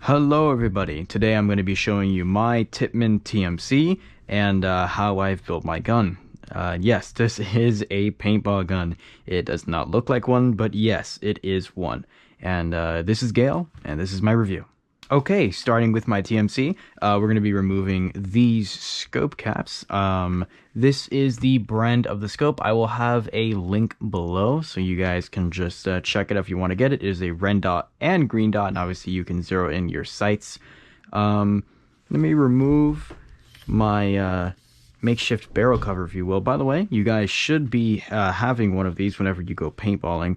Hello everybody, today I'm going to be showing you my Tippmann TMC and how I've built my gun. Yes, this is a paintball gun. It does not look like one, but yes, it is one. And this is Gale, and this is my review. Okay, starting with my TMC, we're going to be removing these scope caps. This is the brand of the scope. I will have a link below, so you guys can just check it out if you want to get it. It is a red dot and green dot, and obviously you can zero in your sights. Let me remove my makeshift barrel cover, if you will. By the way, you guys should be having one of these whenever you go paintballing.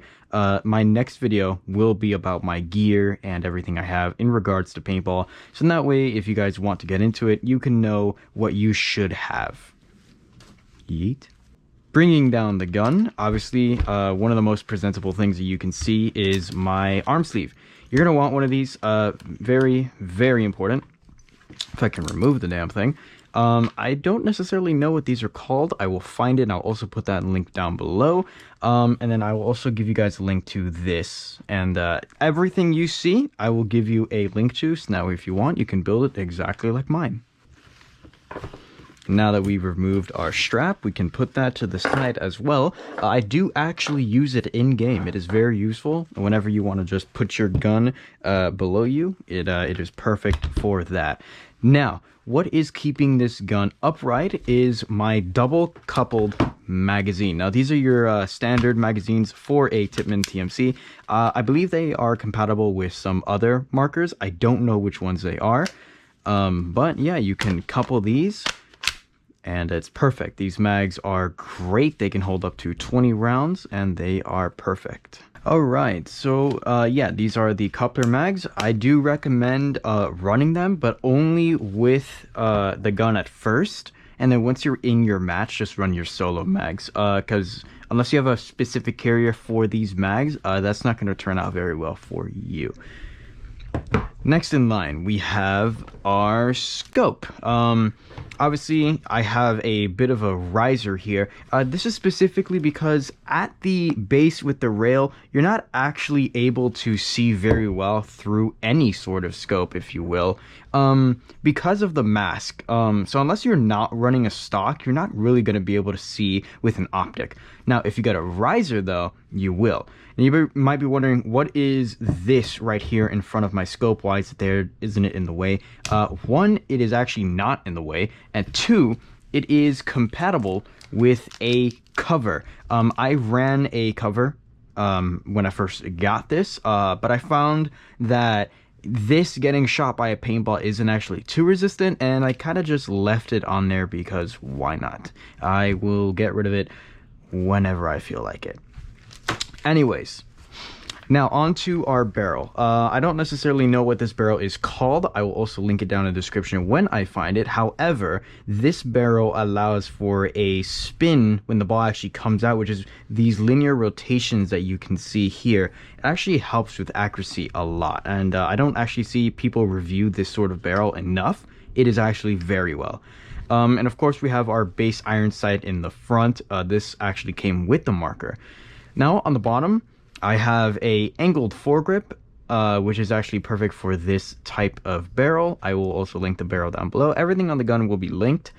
My next video will be about my gear and everything I have in regards to paintball. So in that way, if you guys want to get into it, you can know what you should have. Yeet. Bringing down the gun, obviously, one of the most presentable things that you can see is my arm sleeve. You're going to want one of these, very, very important. If I can remove the damn thing. I don't necessarily know what these are called. I will find it, and I'll also put that link down below. And then I will also give you guys a link to this. And everything you see, I will give you a link to. So now if you want, you can build it exactly like mine. Now that we've removed our strap, we can put that to the side as well. I do actually use it in-game. It is very useful. Whenever you want to just put your gun below you, it is perfect for that. Now, what is keeping this gun upright is my double-coupled magazine. Now, these are your standard magazines for a Tippmann TMC. I believe they are compatible with some other markers. I don't know which ones they are. But yeah, you can couple these. And it's perfect. These mags are great. They can hold up to 20 rounds, and they are perfect. Alright, so yeah, these are the coupler mags. I do recommend running them, but only with the gun at first. And then once you're in your match, just run your solo mags. Because unless you have a specific carrier for these mags, that's not going to turn out very well for you. Next in line, we have our scope. Obviously, I have a bit of a riser here. This is specifically because at the base with the rail, you're not actually able to see very well through any sort of scope, if you will, because of the mask. So unless you're not running a stock, you're not really going to be able to see with an optic. Now, if you got a riser, though, you will. And you might be wondering, what is this right here in front of my scope? Why is it there? Isn't it in the way? One, it is actually not in the way. And two, it is compatible with a cover. I ran a cover when I first got this, but I found that this getting shot by a paintball isn't actually too resistant, and I kind of just left it on there because why not? I will get rid of it whenever I feel like it. Anyways, now onto our barrel. I don't necessarily know what this barrel is called. I will also link it down in the description when I find it. However, this barrel allows for a spin when the ball actually comes out, which is these linear rotations that you can see here. It actually helps with accuracy a lot, and I don't actually see people review this sort of barrel enough. It is actually very well. And of course, we have our base iron sight in the front. This actually came with the marker. Now on the bottom, I have a angled foregrip, which is actually perfect for this type of barrel. I will also link the barrel down below. Everything on the gun will be linked.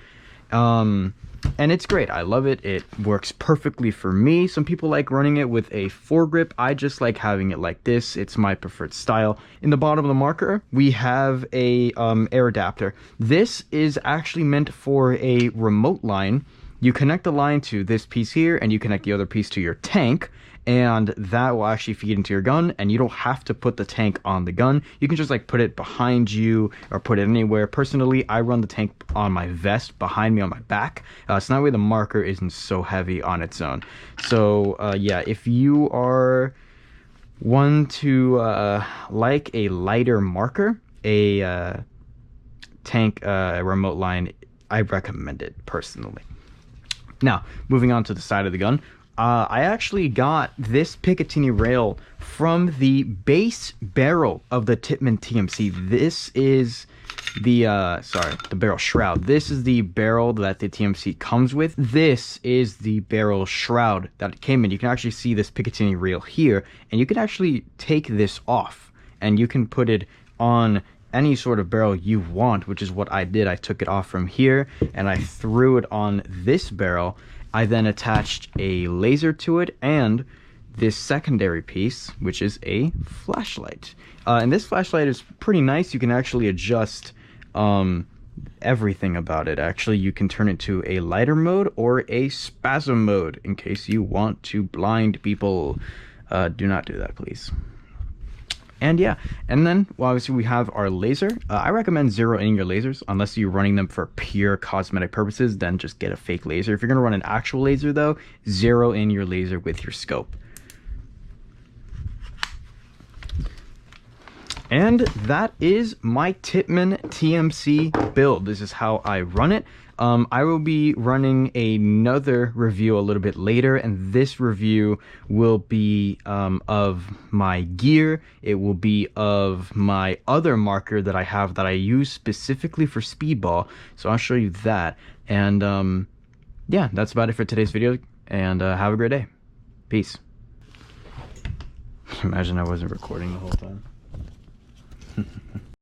And it's great. I love it. It works perfectly for me. Some people like running it with a foregrip. I just like having it like this. It's my preferred style. In the bottom of the marker, we have a air adapter. This is actually meant for a remote line. You connect the line to this piece here, and you connect the other piece to your tank, and that will actually feed into your gun, and you don't have to put the tank on the gun. You can just like put it behind you or put it anywhere. Personally, I run the tank on my vest behind me on my back, so that way the marker isn't so heavy on its own. So yeah, if you are one to like a lighter marker, a tank remote line, I recommend it personally. Now, moving on to the side of the gun, I actually got this Picatinny rail from the base barrel of the Tippmann TMC. This is the barrel shroud. This is the barrel that the TMC comes with. This is the barrel shroud that it came in. You can actually see this Picatinny rail here, and you can actually take this off, and you can put it on any sort of barrel you want, which is what I did. I took it off from here and I threw it on this barrel. I then attached a laser to it and this secondary piece, which is a flashlight. And this flashlight is pretty nice. You can actually adjust everything about it. Actually, you can turn it to a lighter mode or a spasm mode in case you want to blind people. Do not do that, please. And yeah, and then, well, obviously we have our laser. I recommend zero-in your lasers unless you're running them for pure cosmetic purposes. Then just get a fake laser. If you're gonna run an actual laser though, zero in your laser with your scope. And that is my Tippmann TMC build. This is how I run it. I will be running another review a little bit later, and this review will be of my gear. It will be of my other marker that I have that I use specifically for speedball. So I'll show you that. And yeah, that's about it for today's video. And have a great day. Peace. Imagine I wasn't recording the whole time.